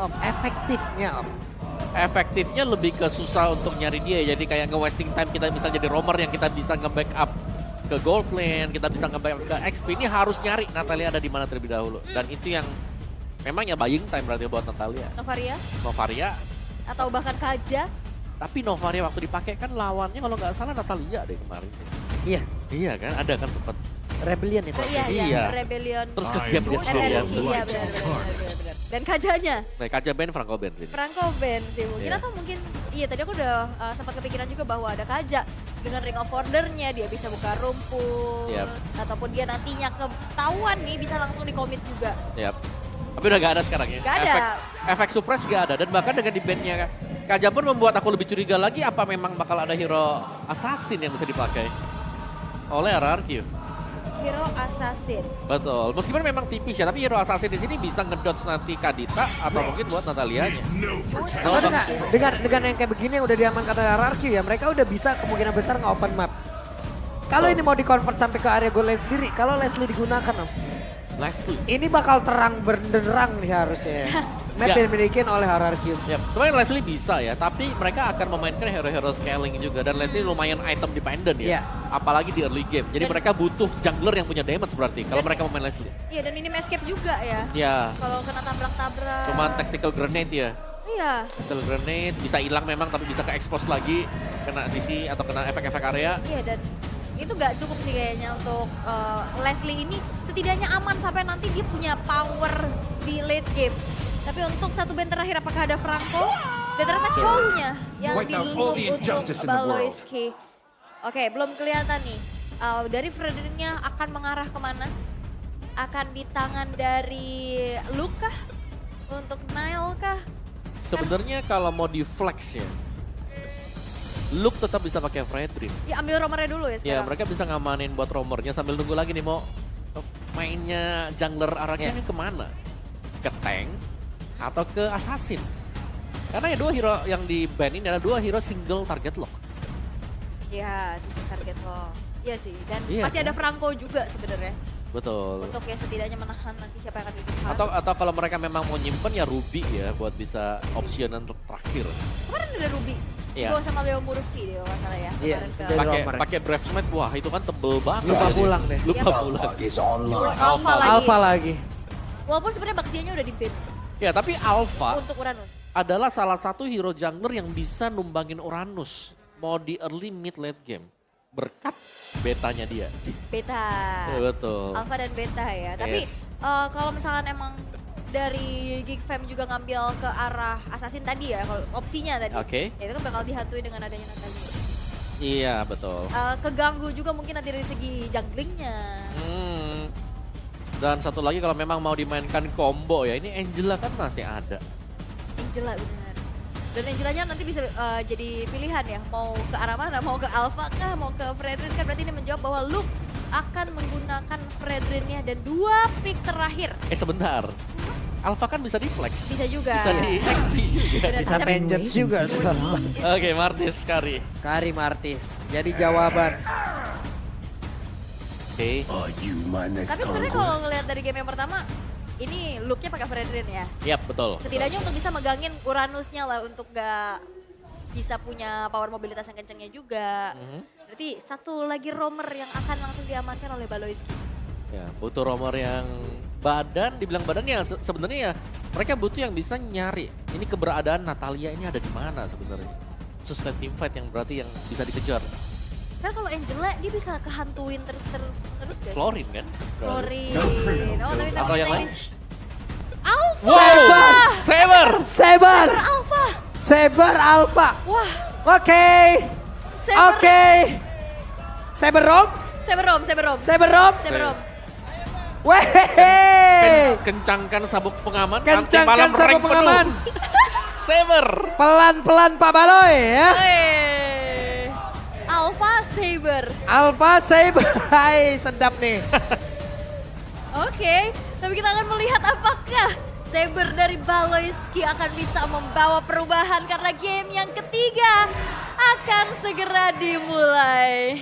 Om? Efektifnya Om? Efektifnya lebih ke susah untuk nyari dia, jadi kayak nge-wasting time kita misalnya jadi roamer yang kita bisa nge-backup ke gold lane, kita bisa nge-backup ke XP, ini harus nyari Natalia ada di mana terlebih dahulu. Dan itu yang memang ya buying time berarti buat Natalia. Novaria. Atau bahkan Kaja. Tapi Novaria waktu dipakai kan lawannya kalau nggak salah Natalia deh kemarin. Iya. Iya kan, ada kan sempat. Rebellion itu. Iya, Rebellion. Terus ke game dia sendirian. Iya benar. Dan Kajanya. Nah, Kaja Ben, Franco Ben sini. Franco Ben sih mungkin Iya. atau mungkin iya tadi aku udah sempat kepikiran juga bahwa ada Kaja dengan Ring of Order-nya dia bisa buka rumput ataupun dia nantinya ketahuan nih bisa langsung di-commit juga. Yap. Tapi udah gak ada sekarang ya. Gak ada. Efek suppress gak ada dan bahkan dengan di bandnya Kaja pun membuat aku lebih curiga lagi apa memang bakal ada hero assassin yang bisa dipakai oleh RRQ. Hero Assassin. Betul. Meskipun memang tipis ya, tapi hero assassin di sini bisa ngedodge nanti Kadita atau mungkin buat Natalianya. Dengan yang kayak begini yang udah diamankan oleh RRQ ya, mereka udah bisa kemungkinan besar nge-open map. Kalau ini mau di-convert sampai ke area goal sendiri, kalau Leslie digunakan Om, Leslie. ini bakal terang benderang nih harusnya. Map yang dimiliki oleh RRQ. Ya, sebenarnya Leslie bisa ya, tapi mereka akan memainkan hero-hero scaling juga dan Leslie lumayan item dependent ya. Iya. Apalagi di early game. Jadi mereka butuh jungler yang punya damage berarti kalau mereka memain Leslie. Iya dan ini escape juga ya. Iya. Kalau kena tabrak-tabrak. Cuma tactical grenade ya. Iya. Tactical grenade bisa hilang memang tapi bisa ke-expose lagi kena sisi atau kena efek-efek area. Iya dan itu nggak cukup sih kayaknya untuk Leslie ini setidaknya aman sampai nanti dia punya power di late game. Tapi untuk satu band terakhir apakah ada Franco? Dan ternyata Chow-nya yang dilulup untuk Baloyski. Oke, belum kelihatan nih. Dari Fredericknya akan mengarah kemana? Akan di tangan dari Luke kah? Untuk Nile kah? Sebenarnya kalau mau di flex ya, Luke tetap bisa pakai Fredrin. Ya ambil romernya dulu ya sekarang. Ya mereka bisa ngamanin buat romernya sambil nunggu lagi nih mau mainnya jungler RRQ ini kemana? Ke tank atau ke assassin? Karena ya dua hero yang di ban ini adalah dua hero single target lock. Iya, single target lock. Iya sih, dan Iya, masih kan? ada Franco juga sebenarnya. Betul. Untuk ya setidaknya menahan nanti siapa yang akan ditahan. Atau kalau mereka memang mau nyimpen ya Ruby ya buat bisa opsionan terakhir. Kemarin ada Ruby. Iya. Dibawa sama Leo Murphy deh kalau nggak salah ya. Iya, Kemarin ke dari romer. Pakai Brave Smite, wah itu kan tebel banget. Lupa pulang deh. Lupa pulang. Alpha lagi. Alpha lagi. Walaupun sebenarnya Baxianya udah di ban Ya tapi Alpha untuk Uranus. adalah salah satu hero jungler yang bisa numbangin Uranus. Mau di early mid late game. Berkat betanya dia. Beta. Ya, betul. Alpha dan beta ya. Tapi Yes. kalau misalkan emang dari Geek Fam juga ngambil ke arah Assassin tadi ya, kalau opsinya tadi. Oke. Ya itu kan bakal dihantui dengan adanya Natalia. Iya betul. Keganggu juga mungkin nanti dari segi junglingnya. Dan satu lagi kalau memang mau dimainkan combo ya, ini Angela kan masih ada. Angela benar. Dan Angelanya nanti bisa jadi pilihan ya, mau ke arah mana, mau ke Alpha kah, mau ke Fredrin kan berarti ini menjawab bahwa Luke akan menggunakan Fredrinnya dan 2 pick terakhir. Sebentar. Alpha kan bisa di flex. Bisa juga. Bisa di XP juga. Benar, Bisa tapi- vengeance juga sekarang. Oke, Martis Kari. Kari Martis. Jadi jawaban. Oke. Tapi sebenarnya kalau ngelihat dari game yang pertama, ini looknya pakai Fredrin ya. Yap, betul. Setidaknya untuk bisa megangin Uranusnya lah untuk gak bisa punya power mobilitas yang kencengnya juga. Berarti satu lagi romer yang akan langsung diamankan oleh Baloyski. Ya, butuh romer yang badan, dibilang badan ya sebenarnya ya mereka butuh yang bisa nyari. Ini keberadaan Natalia ini ada di mana sebenarnya. Sustain team fight yang berarti yang bisa dikejar. Karena kalau Angela dia bisa kehantuin terus gak sih? Florin kan? Florin. Oh tapi Atau yang lain? Alpha! Wow! Saber! Saber! Alpha! Saber Alpha. Wah, Oke. Saber. Oke. Saber Rom? Saber Rom. Saber Rom? Wehehe. Kencangkan sabuk pengaman. nanti Kencangkan malam sabuk rank penuh. pengaman. Saber! Pelan-pelan Pak Baloy ya. Alpha Saber. Alpha Saber. Hai, sedap nih. Oke, tapi kita akan melihat apakah Saber dari Baloyski akan bisa membawa perubahan karena game yang ketiga akan segera dimulai.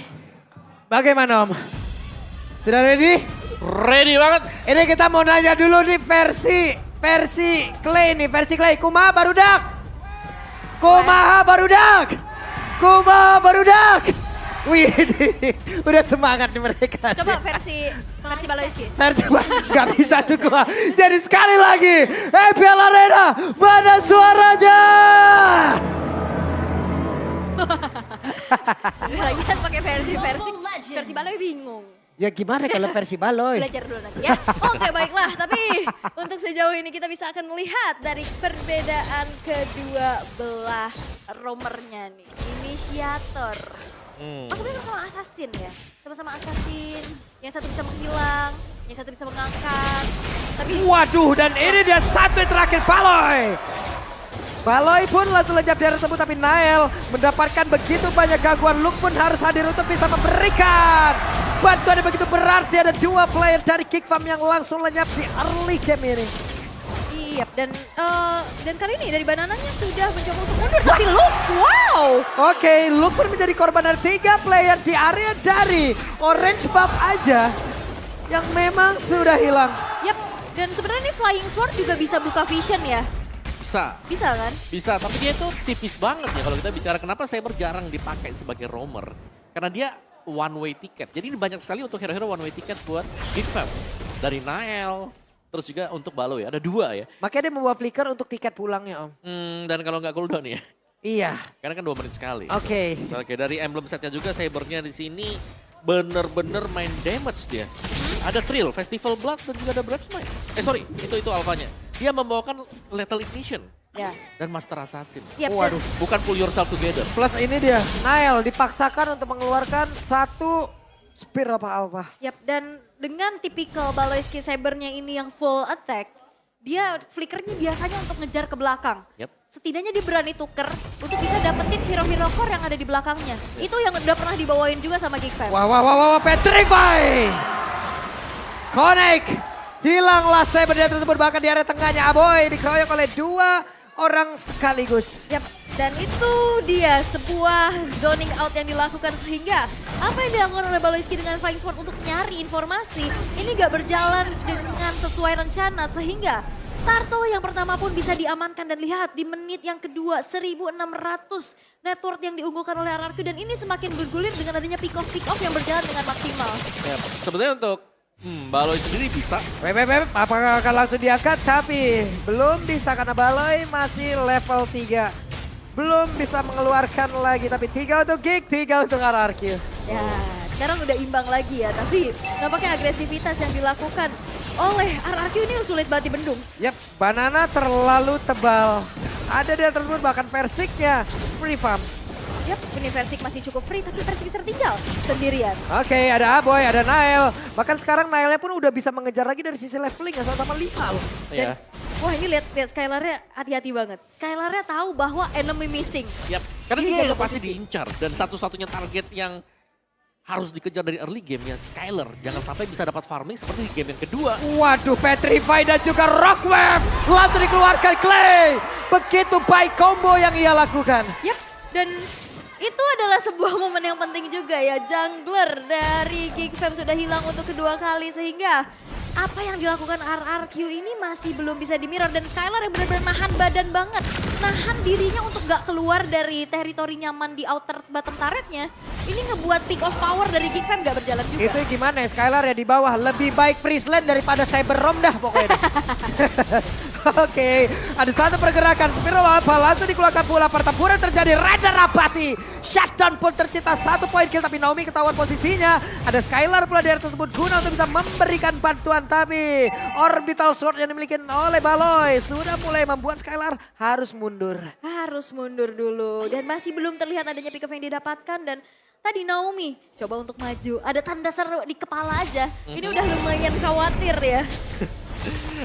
Bagaimana Om? Sudah ready? Ready banget. Ini kita mau nanya dulu nih versi versi Clay nih, versi Clay. Kumaha barudak. Kumaha barudak. Kumaha barudak. Wih, udah semangat nih mereka. Coba versi Baloiski. Versi nggak bisa tuh gua. Jadi sekali lagi, EPL Arena, mana suaranya? Lagian pakai versi Baloy bingung. Ya gimana kalau versi Baloy? Belajar dulu nanti ya. Oke baiklah, tapi untuk sejauh ini kita bisa akan melihat dari perbedaan kedua belah romernya nih. Inisiator. Oh sebenarnya sama assassin ya, sama-sama assassin. Yang satu bisa menghilang, yang satu bisa mengangkat. Tapi Waduh, dan ini dia satu yang terakhir Baloy. Baloy pun langsung lejap di area tersebut, tapi Nael mendapatkan begitu banyak gangguan. Luke pun harus hadir untuk bisa memberikan bantuan yang begitu berarti. Ada dua player dari Kickfam yang langsung lenyap di early game ini. iya, dan kali ini dari Banananya sudah mencoba untuk mundur. Tapi Luke, wow! Oke, Luke pun menjadi korban dari 3 player di area dari Orange Buff aja yang memang sudah hilang. Yap, dan sebenarnya ini Flying Sword juga bisa buka vision ya. Bisa kan? Bisa, tapi dia itu tipis banget ya kalau kita bicara kenapa Saber jarang dipakai sebagai roamer. Karena dia one way ticket. Jadi ini banyak sekali untuk hero-hero one way ticket buat Kickfam. Dari Nael, terus juga untuk Baloy ada 2 ya. Makanya dia membawa flicker untuk tiket pulangnya Om. Dan kalau nggak cooldown ya. Iya. Karena kan 2 menit sekali. Oke. Oke, dari emblem setnya juga Sabernya di sini bener-bener main damage dia. Ada Thrill, Festival Blood dan juga ada Brave Smite. Itu alfanya. Dia membawakan Lethal Ignition Ya. dan Master Assassin. Yap, Waduh. Bukan pull yourself together. Plus ini dia, Nael dipaksakan untuk mengeluarkan satu spear apa-apa. Yap, dan dengan tipikal Baloiski Sabernya ini yang full attack, dia flickernya biasanya untuk ngejar ke belakang. Yap. Setidaknya dia berani tuker untuk bisa dapetin hero-hero core yang ada di belakangnya. Itu yang udah pernah dibawain juga sama Kickfam. Wah, Petrify! Connect! Hilanglah Saber dia tersebut, bahkan di area tengahnya Aboy dikeroyok oleh 2 orang sekaligus. Yap, dan itu dia sebuah zoning out yang dilakukan sehingga apa yang dilakukan oleh Baloiski dengan Flying Sword untuk nyari informasi ini gak berjalan dengan sesuai rencana sehingga Turtle yang pertama pun bisa diamankan dan lihat di menit yang kedua 1600 network yang diunggulkan oleh RRQ dan ini semakin bergulir dengan adanya pick off yang berjalan dengan maksimal. Yap. Sebenarnya untuk Baloy sendiri bisa. Apakah akan langsung diangkat? Tapi belum bisa karena Baloy masih level 3. Belum bisa mengeluarkan lagi, tapi 3 untuk Gig, 3 untuk RRQ. Ya, sekarang udah imbang lagi ya, tapi nampaknya agresivitas yang dilakukan oleh RRQ ini sulit banget dibendung. Yap, Banana terlalu tebal. Ada dia tersebut bahkan Persiknya free farm. Yap, ini Versik masih cukup free, tapi Versik tertinggal sendirian. Oke, ada Aboy, ada Nael. Bahkan sekarang Naelnya pun udah bisa mengejar lagi dari sisi leveling ya, sama 5 loh. Dan, wah ini lihat Skylarnya hati-hati banget. Skylarnya tahu bahwa enemy missing. Yap, karena Dia dia jaga yang pasti posisi. diincar dan satu-satunya target yang harus dikejar dari early game ya Skylar. Jangan sampai bisa dapat farming seperti di game yang kedua. Waduh, Petrify dan juga Rockwave langsung dikeluarkan Clay. Begitu baik combo yang ia lakukan. Yap, dan itu adalah sebuah momen yang penting juga ya. Jungler dari Kickfam sudah hilang untuk kedua kali sehingga apa yang dilakukan RRQ ini masih belum bisa di-mirror. Dan Skylar yang benar-benar nahan badan banget. Nahan dirinya untuk gak keluar dari teritori nyaman di outer bottom turretnya. Ini ngebuat pick of power dari Kickfam gak berjalan juga. Itu gimana ya, Skylar ya di bawah. Lebih baik Priestland daripada Cyber Rom dah pokoknya. Oke, ada satu pergerakan. Spiral apa langsung dikeluarkan pula. Pertempuran terjadi. Rada Rapati. Shutdown pun tercipta 1 poin kill. Tapi Naomi ketahuan posisinya. Ada Skylar pula di area tersebut guna untuk bisa memberikan bantuan. Tapi Orbital Sword yang dimiliki oleh Baloy sudah mulai membuat Skylar harus mundur. Harus mundur dulu. Dan masih belum terlihat adanya pick up yang didapatkan. Dan tadi Naomi coba untuk maju. Ada tanda seru di kepala aja. Ini udah lumayan khawatir ya.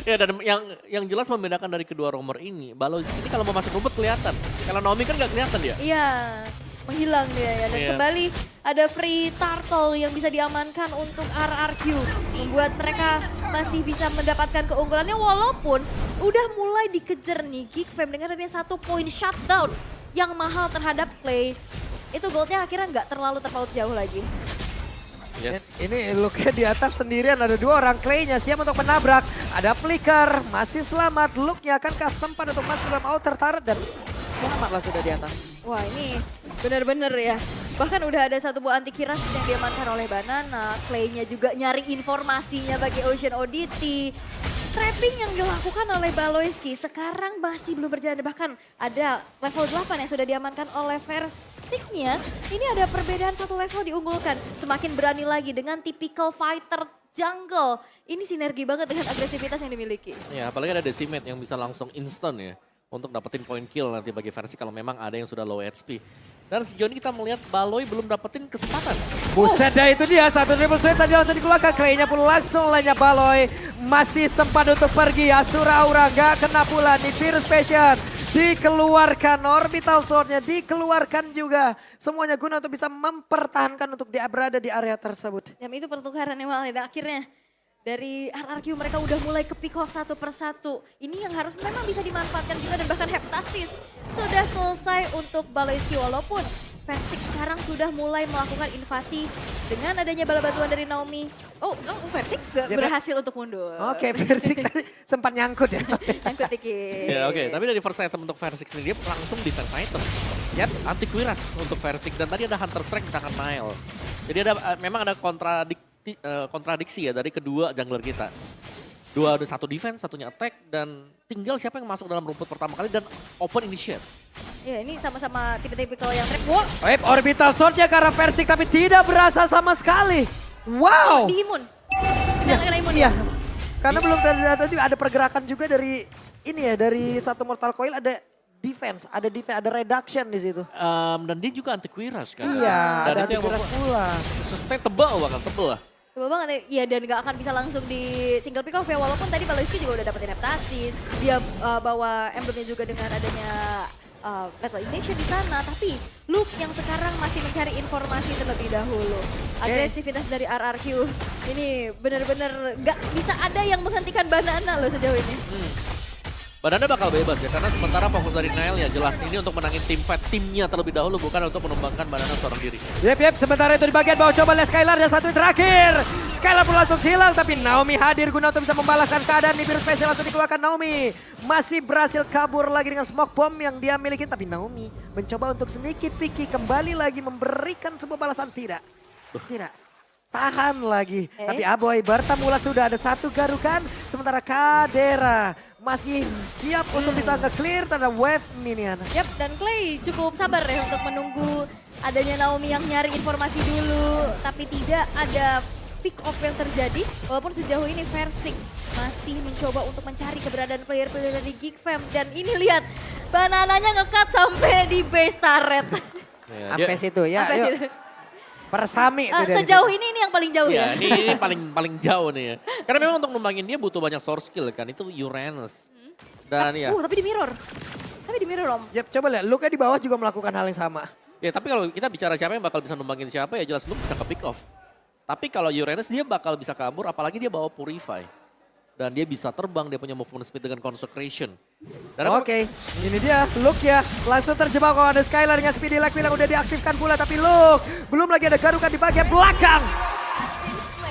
Ya dan yang jelas membedakan dari kedua roamer ini, Baloy ini kalau mau masuk rumput kelihatan. Kalau Naomi kan nggak kelihatan dia. Iya, menghilang dia ya. Dan Iya. kembali ada free turtle yang bisa diamankan untuk RRQ. Membuat mereka masih bisa mendapatkan keunggulannya walaupun udah mulai dikejar nih Kickfam dengan adanya 1 poin shutdown yang mahal terhadap Clay. Itu goldnya akhirnya nggak terlalu terpaut jauh lagi. Yes. Ini Luke di atas sendirian, ada 2 orang. Clay-nya siap untuk menabrak. Ada flicker, masih selamat. Luke-nya akankah sempat untuk masuk dalam outer turret dan selamatlah sudah di atas. Wah ini bener-bener ya. Bahkan udah ada satu buah anti kiras yang diamankan oleh Banana. Clay-nya juga nyari informasinya bagi Ocean ODT. Trapping yang dilakukan oleh Baloyski sekarang masih belum berjalan. Bahkan ada level 8 yang sudah diamankan oleh Versiknya. Ini ada perbedaan 1 level diunggulkan. Semakin berani lagi dengan typical fighter jungle. Ini sinergi banget dengan agresivitas yang dimiliki. Ya, apalagi ada Decimate yang bisa langsung instant ya. Untuk dapetin point kill nanti bagi Versi kalau memang ada yang sudah low HP. Dan sejauh ini kita melihat Baloy belum dapetin kesempatan. Buset dah itu dia, 1 triple sweep tadi langsung dikeluarkan. Clay-nya pun langsung lainnya Baloy. Masih sempat untuk pergi, Asura Aura gak kena pula nih. Virus Passion dikeluarkan, Orbital Sword-nya dikeluarkan juga. Semuanya guna untuk bisa mempertahankan untuk dia berada di area tersebut. Dan itu pertukaran yang malah dan akhirnya dari RRQ mereka udah mulai ke pick off 1 persatu. Ini yang harus memang bisa dimanfaatkan juga dan bahkan Heptasis sudah selesai untuk Baloyski walaupun Persik sekarang sudah mulai melakukan invasi dengan adanya bala bantuan dari Naomi. Oh, Persik gak berhasil untuk mundur. Oke, Persik tadi sempat nyangkut ya. Nyangkut dikit. Ya oke, tapi dari first item untuk Versik sendiri dia langsung defense item. Yap. Anti-Quiras untuk Versik dan tadi ada Hunter Strike di tangan Nile. Jadi ada memang ada kontradiksi ya dari kedua jungler kita. Ada 1 defense, 1-nya attack dan tinggal siapa yang masuk dalam rumput pertama kali dan open initiate. Ya ini sama-sama tipe-tipikal yang trap. Wow. Orbital Sword-nya ke arah Persik tapi tidak berasa sama sekali. Wow. Di imun. Iya, Kena imun iya. ya? Karena belum tadi ada pergerakan juga dari ini ya, dari 1 Mortal Coil ada defense, ada reduction di situ. Dan dia juga anti-Quiras kan. Iya, dan ada itu yang anti-Quiras pula. suspend tebal bahkan tebal lah. Coba banget ya, dan gak akan bisa langsung di single pick off ya. Walaupun tadi Baloyski juga udah dapetin Heptasis. Dia bawa emblemnya juga dengan adanya Lethal Ignition di sana. Tapi Luke yang sekarang masih mencari informasi terlebih dahulu. Agresivitas dari RRQ ini benar-benar gak bisa ada yang menghentikan Banana loh sejauh ini. Banana bakal bebas ya, karena sementara fokus dari Nile ya jelas ini untuk menangin tim fight timnya terlebih dahulu, bukan untuk menumbangkan Banana seorang diri. Yep, sementara itu di bagian bawah coba lihat Skylar dan 1 terakhir. Skylar pun langsung hilang tapi Naomi hadir guna untuk bisa membalaskan keadaan di biru spesial langsung dikeluarkan Naomi. Masih berhasil kabur lagi dengan smoke bomb yang dia miliki tapi Naomi mencoba untuk sneaky picky kembali lagi memberikan sebuah balasan tidak. Tahan lagi. Tapi Aboy Bertamula sudah ada 1 garukan. Sementara Kadera masih siap untuk bisa nge-clear tanda wave minion. Yap, dan Clay cukup sabar ya untuk menunggu adanya Naomi yang nyari informasi dulu. Tapi tidak ada pick off yang terjadi. Walaupun sejauh ini Versik masih mencoba untuk mencari keberadaan player-player dari Geek Fam. Dan ini lihat, Banananya nge-cut sampai di base turret. Sampai situ ya. Sampai Yuk. situ. Persami itu dari Sejauh situ. ini yang paling jauh ya. Ini paling jauh nih ya. Karena memang untuk numbangin dia butuh banyak source skill kan, itu Uranus. Dan ya. Tapi di mirror. Om. Yap, coba lihat Luke di bawah juga melakukan hal yang sama. Ya tapi kalau kita bicara siapa yang bakal bisa numbangin siapa ya jelas Luke bisa ke pick off. Tapi kalau Uranus dia bakal bisa kabur apalagi dia bawa Purify. Dan dia bisa terbang, dia punya movement speed dengan Consecration. Oke, ini dia Luke ya. Langsung terjebak kalau ada Skylar dengan Speedy Leg yang udah diaktifkan pula. Tapi Luke, belum lagi ada garukan di bagian belakang.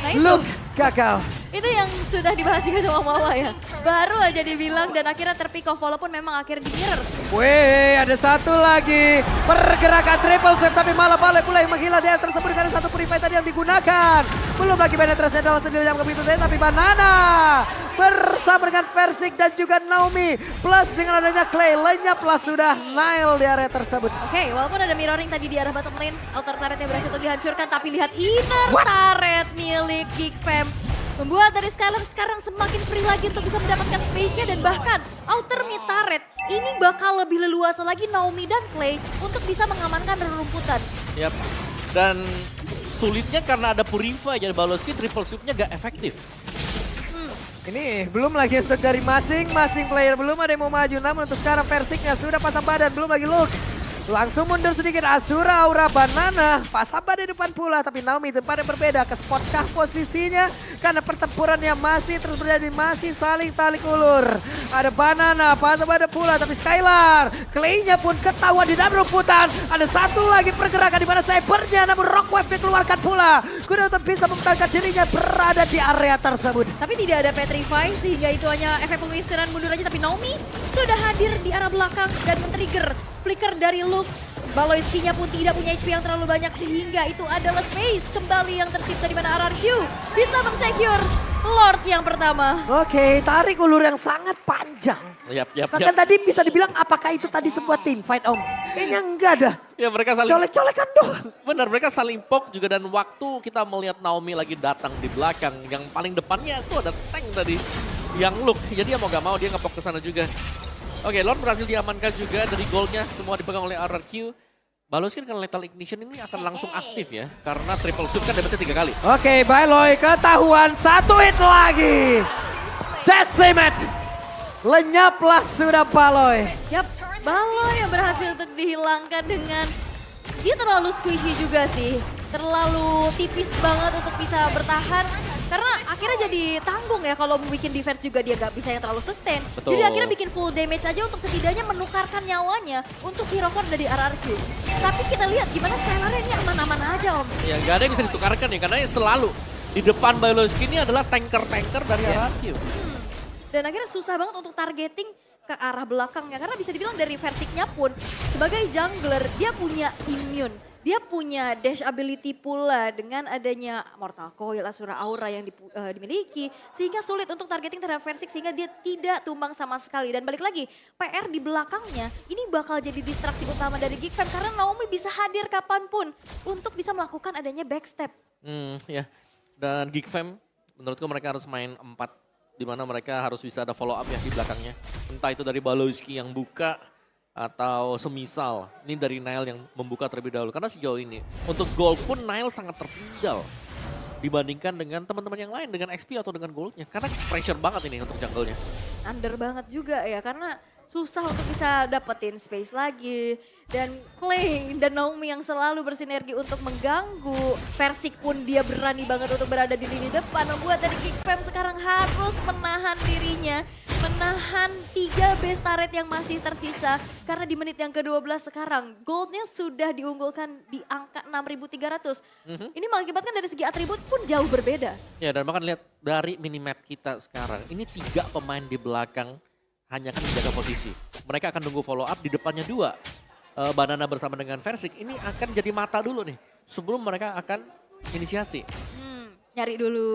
Nah, itu. Luke gagal. Itu yang sudah dibahas juga sama Mama ya. Baru aja dibilang dan akhirnya terpick off walaupun memang akhirnya di mirror. Wih, ada 1 lagi. Pergerakan triple sweep tapi malah Baloy pula yang menghilang dia tersebut karena 1 Purify tadi yang digunakan. Belum lagi penetrasinya dalam sendiri yang begitu saja tapi Banana bersama dengan Versik dan juga Naomi. Plus dengan adanya Clay, lenyaplah sudah Nile di area tersebut. Oke, walaupun ada mirroring tadi di arah bottom lane, outer turretnya berhasil untuk dihancurkan tapi lihat inner turret milik Geek Fam. Membuat dari Skylar sekarang semakin free lagi untuk bisa mendapatkan space-nya dan bahkan outer mid turret ini bakal lebih leluasa lagi Naomi dan Clay untuk bisa mengamankan rerumputan. Yap. Dan sulitnya karena ada Purify jadi Baloyski triple sweep-nya gak efektif. Ini belum lagi untuk dari masing-masing player. Belum ada yang mau maju. Namun untuk sekarang Versiknya sudah pasang badan. Belum lagi Luke. Langsung mundur sedikit Asura, Aura, Banana. Pak Saba di depan pula, tapi Naomi tempatnya berbeda. Ke spotkah posisinya? Karena pertempurannya masih terus berjadi, masih saling tarik ulur. Ada Banana, Pak Saba ada pula, tapi Skylar. Clay-nya pun ketahuan di dalam rumputan. Ada satu lagi pergerakan di mana cybernya, namun Rockwave dikeluarkan pula. Guna untuk bisa mempertahankan dirinya berada di area tersebut. Tapi tidak ada Petrify sehingga itu hanya efek penggeseran mundur aja. Tapi Naomi sudah hadir di arah belakang dan men-trigger flicker dari Luke. Baloiski-nya pun tidak punya HP yang terlalu banyak sehingga itu adalah space kembali yang tercipta di mana RRQ bisa meng-secure Lord yang pertama. Oke, tarik ulur yang sangat panjang. Bahkan tadi bisa dibilang apakah itu tadi sebuah team fight Om? Kayaknya enggak dah. Ya mereka saling colek-colekan doang. Benar, mereka saling poke juga dan waktu kita melihat Naomi lagi datang di belakang, yang paling depannya itu ada tank tadi yang Luke. Jadi dia mau gak mau dia ngepok ke sana juga. Oke, Lord berhasil diamankan juga dari goldnya, semua dipegang oleh RRQ. Baloiski kan Lethal Ignition ini akan langsung aktif ya, karena triple shoot kan damage-nya 3 kali. Oke, Baloy ketahuan, 1 hit lagi. Decimate. Lenyaplah sudah Baloy. Siap, Baloy yang berhasil untuk dihilangkan dengan, dia terlalu squishy juga sih. Terlalu tipis banget untuk bisa bertahan. Karena akhirnya jadi tanggung ya kalau mau bikin defense juga dia gak bisa yang terlalu sustain. Betul. Jadi akhirnya bikin full damage aja untuk setidaknya menukarkan nyawanya untuk hero core dari RRQ. Tapi kita lihat gimana Skylar ini aman-aman aja Om. Ya gak ada yang bisa ditukarkan ya, karena selalu di depan Baloiski ini adalah tanker-tanker dari RRQ. Dan akhirnya susah banget untuk targeting ke arah belakangnya. Karena bisa dibilang dari Versiknya pun sebagai jungler dia punya immune. Dia punya dash ability pula dengan adanya Mortal Coil, Asura Aura yang dimiliki. Sehingga sulit untuk targeting terhadap Versik sehingga dia tidak tumbang sama sekali. Dan balik lagi, PR di belakangnya ini bakal jadi distraksi utama dari Geekfam. Karena Naomi bisa hadir kapanpun untuk bisa melakukan adanya backstep. Ya, dan Geekfam menurutku mereka harus main 4. Di mana mereka harus bisa ada follow up ya di belakangnya. Entah itu dari Baloiski yang buka. Atau semisal, ini dari Nile yang membuka terlebih dahulu. Karena sejauh ini, untuk gold pun Nile sangat tertinggal. Dibandingkan dengan teman-teman yang lain, dengan XP atau dengan goldnya. Karena pressure banget ini untuk jungle-nya. Under banget juga ya, karena susah untuk bisa dapetin space lagi. Dan Clay dan Naomi yang selalu bersinergi untuk mengganggu. Versik pun dia berani banget untuk berada di lini depan. Membuat dari Geekfam sekarang harus menahan dirinya. Menahan 3 base turret yang masih tersisa. Karena di menit yang ke-12 sekarang goldnya sudah diunggulkan di angka 6.300. Ini mengakibatkan dari segi atribut pun jauh berbeda. Ya dan bahkan lihat dari minimap kita sekarang. Ini 3 pemain di belakang hanya akan menjaga posisi. Mereka akan nunggu follow up, di depannya 2. Banana bersama dengan Versik ini akan jadi mata dulu nih. Sebelum mereka akan inisiasi. Nyari dulu.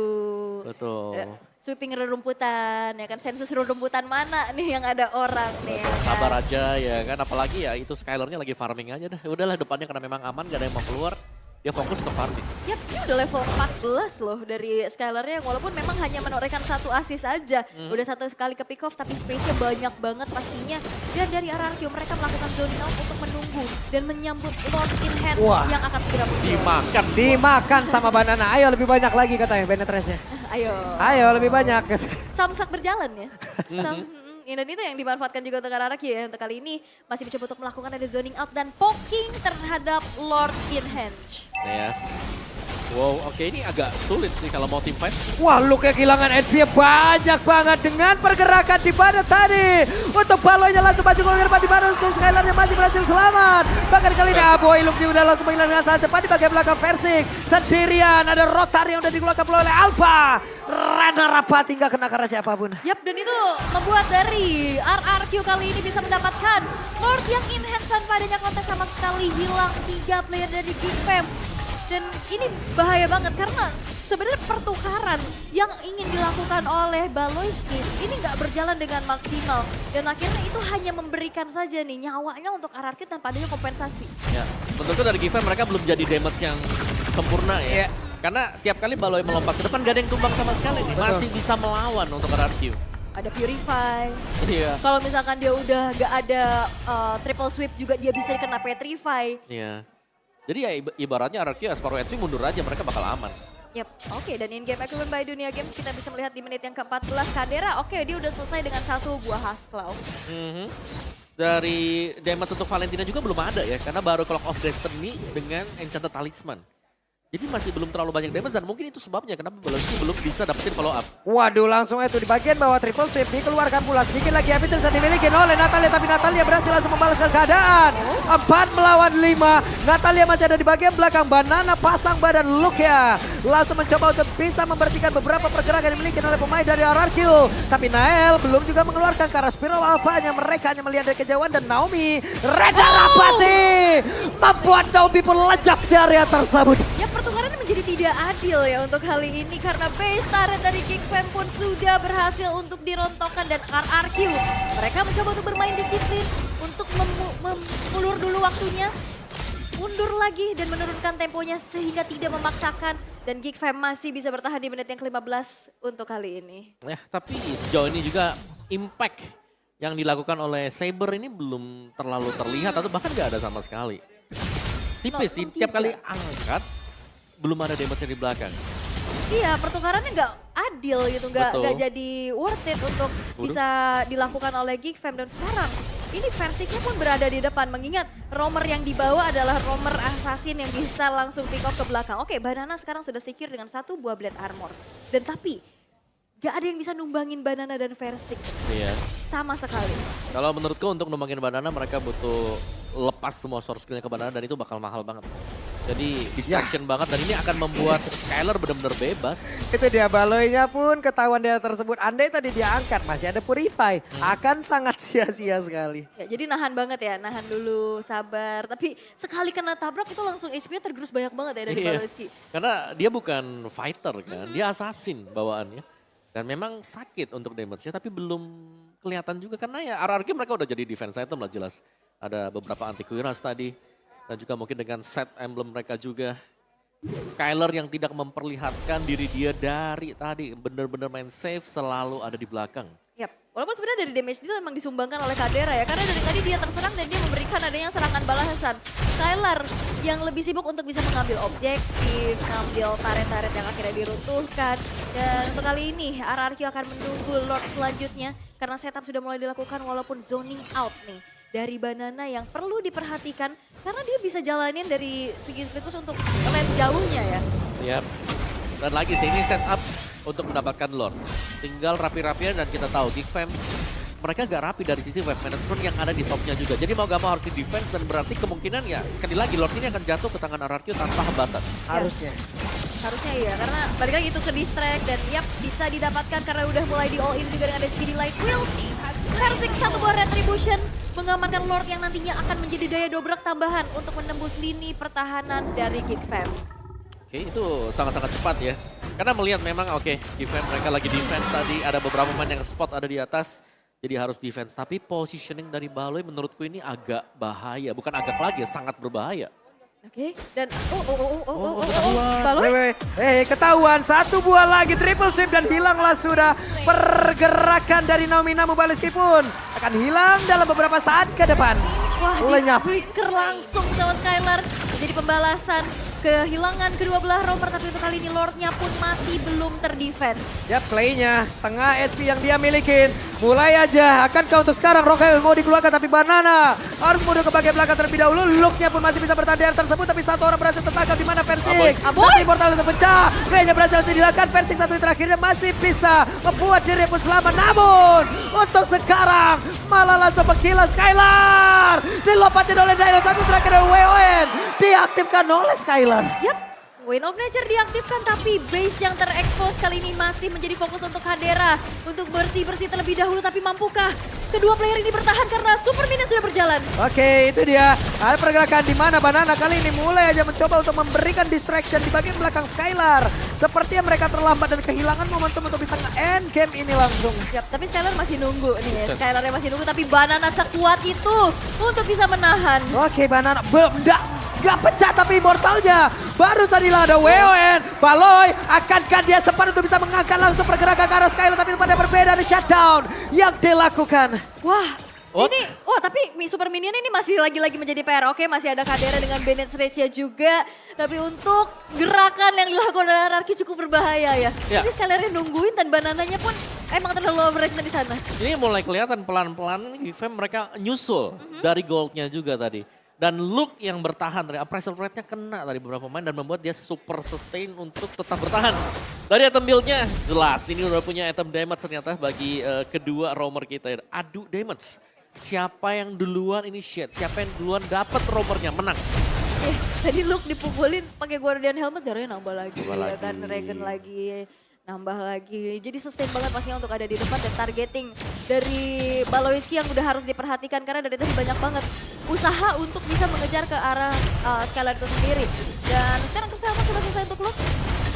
Betul. Sweeping rerumputan, ya kan sensus rerumputan mana nih yang ada orang nih. Ya kan? Sabar aja ya kan, apalagi ya itu Skylar-nya lagi farming aja dah. Udahlah depannya karena memang aman, gak ada yang mau keluar. Dia fokus ke farming. Yap, ini udah level 14 loh dari Skylar-nya yang walaupun memang hanya menorehkan 1 assist aja. Udah 1 kali ke pick off tapi space-nya banyak banget pastinya. Dan dari RRQ mereka melakukan zoning out untuk menunggu dan menyambut Lord in hand yang akan segera muncul. Dimakan sama Banana. Ayo lebih banyak lagi katanya penetrasinya. Ayo lebih banyak. Samsak berjalan ya. Dan itu yang dimanfaatkan juga untuk RRQ ya. Untuk kali ini masih mencoba untuk melakukan ada zoning out dan poking terhadap Lord in hand. Ya. Wow, oke ini agak sulit sih kalau mau team fight. Wah, Luke kehilangan HP banyak banget dengan pergerakan di pada tadi. Untuk Baloynya langsung maju ke depan di mana untuk Skylar-nya masih berhasil selamat. Bahkan kali ini Aboy Luke udah langsung menghilangkan sangat cepat di bagian belakang Versik. Sendirian ada Rotar yang udah dikeluarkan oleh Alpha. Rana Rapati nggak kena karena siapapun. Yap, dan itu membuat dari RRQ kali ini bisa mendapatkan Lord yang enhance tanpa adanya kontes sama sekali. Hilang 3 player dari Geekfam. Dan ini bahaya banget karena sebenarnya pertukaran yang ingin dilakukan oleh Baloiski ini nggak berjalan dengan maksimal. Dan akhirnya itu hanya memberikan saja nih nyawanya untuk RRQ tanpa adanya kompensasi. Ya, tentu dari Geekfam mereka belum jadi damage yang sempurna ya. Karena tiap kali Baloy melompat ke depan gak ada yang tumbang sama sekali nih. Masih bisa melawan untuk RRQ. Ada Purify. Iya. Kalau misalkan dia udah gak ada triple sweep juga dia bisa kena Petrify. Iya. Jadi ya ibaratnya RRQ as far as mundur aja mereka bakal aman. Yap, oke, dan in-game equipment by Dunia Games kita bisa melihat di menit yang ke-14 Kadera, oke dia udah selesai dengan 1 buah Hasclaw. dari damage untuk Valentina juga belum ada ya. Karena baru Clock of Destiny dengan Enchanted Talisman. Jadi masih belum terlalu banyak damage dan mungkin itu sebabnya kenapa Baloski belum bisa dapetin follow up. Waduh, langsung itu di bagian bawah triple sweep dikeluarkan pula. Sedikit lagi habis terus dimiliki oleh Natalia, tapi Natalia berhasil langsung membalaskan keadaan. 4 melawan 5. Natalia masih ada di bagian belakang. Banana pasang badan Lukia. Langsung mencoba untuk bisa memberhentikan beberapa pergerakan yang dimiliki oleh pemain dari RRQ. Tapi Nael belum juga mengeluarkan karena spiral alpanya. Mereka hanya melihat dari kejauhan dan Naomi Reda Rapati membuat Naomi pun lejak di area tersebut. Ya, pertukaran menjadi tidak adil ya untuk kali ini karena base turret dari Geek Fam pun sudah berhasil untuk dirontokkan dan RRQ. Mereka mencoba untuk bermain disiplin untuk mengulur dulu waktunya, mundur lagi dan menurunkan temponya sehingga tidak memaksakan dan Geek Fam masih bisa bertahan di menit yang ke-15 untuk kali ini. Ya, tapi sejauh ini juga impact yang dilakukan oleh Saber ini belum terlalu terlihat atau bahkan nggak ada sama sekali. Tipis sih, tiap kali angkat belum ada damage di belakang. Iya, pertukarannya nggak adil gitu, nggak jadi worth it untuk bisa dilakukan oleh Geek Fam. Dan sekarang ini Versiknya pun berada di depan, mengingat roamer yang dibawa adalah roamer assassin yang bisa langsung pick off ke belakang. Oke, Banana sekarang sudah secure dengan 1 buah blade armor. Dan tapi gak ada yang bisa numbangin Banana dan Versik. Iya. Sama sekali. Kalau menurutku untuk numbangin Banana mereka butuh lepas semua source skillnya ke Banana dan itu bakal mahal banget. Jadi distraction banget dan ini akan membuat Skylar benar-benar bebas. Itu dia, Baloy-nya pun ketahuan dia tersebut. Andai tadi dia angkat, masih ada Purify. Akan sangat sia-sia sekali. Ya, jadi nahan banget ya, nahan dulu, sabar. Tapi sekali kena tabrak itu langsung HP-nya tergerus banyak banget ya dari Baloyski. Karena dia bukan fighter kan, dia assassin bawaannya. Dan memang sakit untuk damage-nya tapi belum kelihatan juga karena ya RRQ mereka udah jadi defense item lah jelas. Ada beberapa anti-Quiras tadi. Dan juga mungkin dengan set emblem mereka juga. Skylar yang tidak memperlihatkan diri dia dari tadi. Benar-benar main safe selalu ada di belakang. Yap, walaupun sebenarnya dari damage itu memang disumbangkan oleh Kadera ya. Karena dari tadi dia terserang dan dia memberikan adanya serangan balasan. Skylar yang lebih sibuk untuk bisa mengambil objektif, mengambil turret-turret yang akhirnya diruntuhkan. Dan untuk kali ini RRQ akan menunggu Lord selanjutnya. Karena setup sudah mulai dilakukan walaupun zoning out nih. Dari Banana yang perlu diperhatikan karena dia bisa jalanin dari segi split push untuk lane jauhnya ya. Yap. Dan lagi sih ini setup untuk mendapatkan Lord. Tinggal rapi-rapian dan kita tahu Geek Fam mereka gak rapi dari sisi wave management yang ada di topnya juga. Jadi mau gak mau harus di defense dan berarti kemungkinan ya sekali lagi Lord ini akan jatuh ke tangan RRQ tanpa hambatan. Harusnya. Harusnya iya, karena balik lagi itu ke distract dan yap bisa didapatkan karena udah mulai di all in juga dengan SPD Light Wheel. Versik 1 buah Retribution mengamankan Lord yang nantinya akan menjadi daya dobrak tambahan untuk menembus lini pertahanan dari Geek Fam. Oke, itu sangat-sangat cepat ya. Karena melihat memang Geek Fam mereka lagi defense tadi, ada beberapa pemain yang spot ada di atas. Jadi harus defense, tapi positioning dari Baloy menurutku ini agak bahaya. Bukan agak lagi ya, sangat berbahaya. Oke, dan Baloy. Ketahuan 1 buah lagi triple sweep dan hilanglah sudah pergerakan dari Naomi. Namu Baloyski pun akan hilang dalam beberapa saat ke depan. Wah, lenyap. Flicker langsung sama Skylar. Jadi pembalasan kehilangan kedua belah roamer, tapi untuk kali ini Lordnya pun masih belum terdefense. Yap, playnya setengah HP yang dia milikin. Mulai aja, akankah untuk sekarang Rokel mau dikeluarkan tapi Banana harus mundur ke bagian belakang terlebih dahulu. Looknya pun masih bisa bertahan di area tersebut tapi satu orang berhasil tertangkap di mana Versik. Tapi portal itu pecah, playnya berhasil dilakukan. Versik satu di terakhirnya masih bisa membuat diri pun selamat. Namun untuk sekarang malah langsung menghilang Skylar. Dilompatin oleh Dino, satu terakhir dari WON. Diaktifkan oleh Skylar. Yap. Wind of Nature diaktifkan tapi base yang terekspos kali ini masih menjadi fokus untuk Kadera. Untuk bersih-bersih terlebih dahulu tapi mampukah kedua player ini bertahan karena Super Minion sudah berjalan. Oke, itu dia. Ada pergerakan di mana Banana kali ini mulai aja mencoba untuk memberikan distraction di bagian belakang Skylar. Sepertinya mereka terlambat dan kehilangan momentum untuk bisa nge-end game ini langsung. Yap, tapi Skylar masih nunggu nih. Skylarnya masih nunggu tapi Banana sekuat itu untuk bisa menahan. Oke, Banana belum gak pecah tapi immortalnya. Baru saja ada WON. Baloy, akankah dia sempat untuk bisa mengangkat langsung pergerakan ke arah Skylar. Tapi pada berbeda ada shutdown yang dilakukan. Wah, ini, tapi Super Minion ini masih lagi-lagi menjadi PR. Oke, masih ada Kadera dengan Bennett Rage-nya juga. Tapi untuk gerakan yang dilakukan oleh RRQ cukup berbahaya ya. Jadi Skylar nungguin dan Banananya pun emang terlalu overrated di sana. Ini mulai kelihatan pelan-pelan nih Fam mereka nyusul dari goldnya juga tadi. Dan Luke yang bertahan tadi, appraisal rate-nya kena tadi beberapa pemain dan membuat dia super sustain untuk tetap bertahan. Dari item build-nya jelas ini udah punya item damage ternyata bagi kedua roamer kita. Adu damage. Siapa yang duluan initiate, siapa yang duluan dapat roamernya menang. Tadi Luke dipukulin pakai Guardian Helmet, darahnya nambah lagi. Nambah Ya lagi. kan, Regen lagi, nambah lagi. Jadi sustain banget pastinya untuk ada di depan dan targeting dari Baloiski yang udah harus diperhatikan karena dari tadi banyak banget usaha untuk bisa mengejar ke arah Skylar itu sendiri. Dan sekarang persamaan sudah selesai untuk Luke.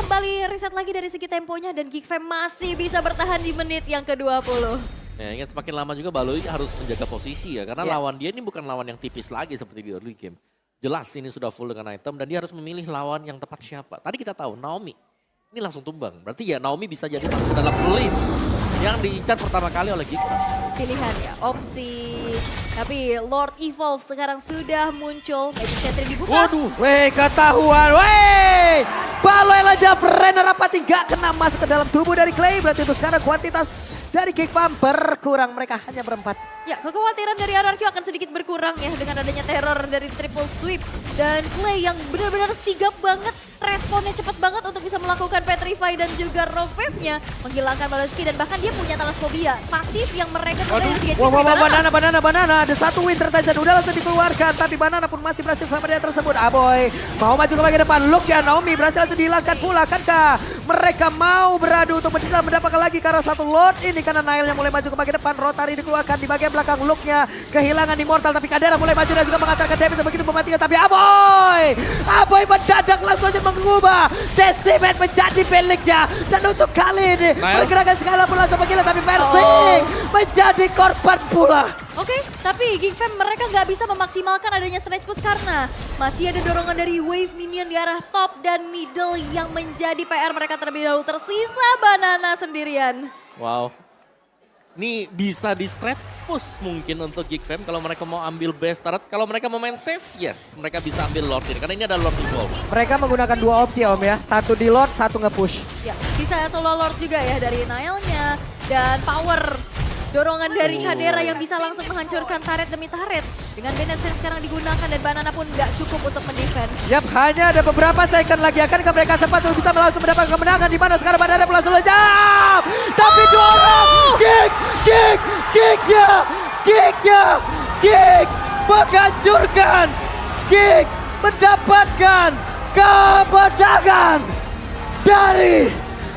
Kembali reset lagi dari segi temponya dan Geekfam masih bisa bertahan di menit yang ke-20. Ya ingat semakin lama juga Baloi harus menjaga posisi ya. Karena lawan dia ini bukan lawan yang tipis lagi seperti di early game. Jelas ini sudah full dengan item dan dia harus memilih lawan yang tepat siapa. Tadi kita tahu Naomi ini langsung tumbang. Berarti ya Naomi bisa jadi masuk ke dalam list yang diincar pertama kali oleh Geekfam. Pilihan ya, opsi. Tapi Lord Evolve sekarang sudah muncul. Magic Sentry dibuka. Waduh. Weh, ketahuan. Weh, Baloi Lajap Renner Rapati gak kena masuk ke dalam tubuh dari Clay. Berarti untuk sekarang kuantitas dari Geekfam berkurang. Mereka hanya berempat. Ya, kekhawatiran dari RRQ akan sedikit berkurang ya dengan adanya teror dari triple sweep. Dan Clay yang benar-benar sigap banget. Responnya cepat banget untuk bisa melakukan Petrify dan juga Rock Wave-nya. Menghilangkan Baloiski dan bahkan dia punya Thalasphobia. Pasif yang mereka sebenarnya Wah, banana. Ada satu win tertajan udah langsung dikeluarkan. Tapi banana pun masih berhasil sama dia tersebut. Aboy mau maju ke bagian depan. Luke ya, Naomi berhasil langsung dihilangkan pula. Kankah mereka mau beradu untuk bisa mendapatkan lagi karena satu Lord ini. Karena Nail yang mulai maju ke bagian depan. Rotary dikeluarkan di bagian belakang. Luke-nya kehilangan Immortal. Tapi Kadera mulai maju dan juga mengantarkan damage begitu mematikan. Tapi Aboy mendadak langsung aja mengubah Decimate menjadi miliknya. Dan untuk kali ini pergerakan skala pun langsung menggila. Tapi Versing menjadi korban pula. Oke, tapi Geekfam mereka nggak bisa memaksimalkan adanya stretch push karena masih ada dorongan dari wave minion di arah top dan middle yang menjadi PR mereka terlebih dahulu. Tersisa Banana sendirian. Wow. Ini bisa di stretch push mungkin untuk Geekfam kalau mereka mau ambil base turret. Kalau mereka mau main safe, yes. Mereka bisa ambil Lord ini. Karena ini ada Lord Evolve. Mereka menggunakan dua opsi ya Om ya. Satu di Lord, satu nge-push. Ya, bisa solo Lord juga ya dari Nailnya dan power. Dorongan dari Kadera yang bisa langsung menghancurkan turret demi turret. Dengan Bennett Sense sekarang digunakan dan Banana pun nggak cukup untuk mendefense. Yap, hanya ada beberapa second lagi. Akankah mereka sempat untuk bisa langsung mendapatkan kemenangan di mana sekarang Banana langsung lejam. Tapi dua orang. Geek menghancurkan. Geek mendapatkan kemenangan dari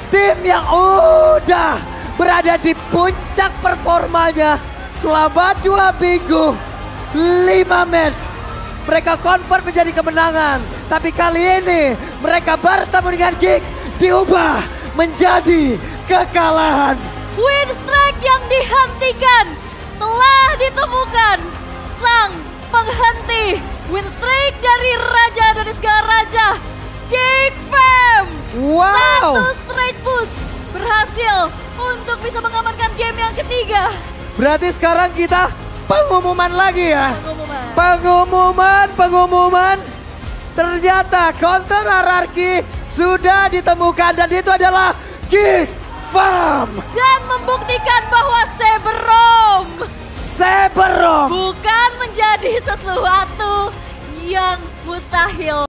tim yang udah berada di puncak performanya selama 2 minggu, 5 match. Mereka convert menjadi kemenangan. Tapi kali ini mereka bertemu dengan Geek diubah menjadi kekalahan. Win strike yang dihentikan telah ditemukan. Sang penghenti win strike dari Raja dari segala Raja. Geekfam. Wow. Satu straight push berhasil untuk bisa mengamankan game yang ketiga. Berarti sekarang kita pengumuman lagi ya. Pengumuman. Pengumuman. Ternyata counter hierarki sudah ditemukan dan itu adalah Geekfam. Dan membuktikan bahwa Seberom bukan menjadi sesuatu yang mustahil.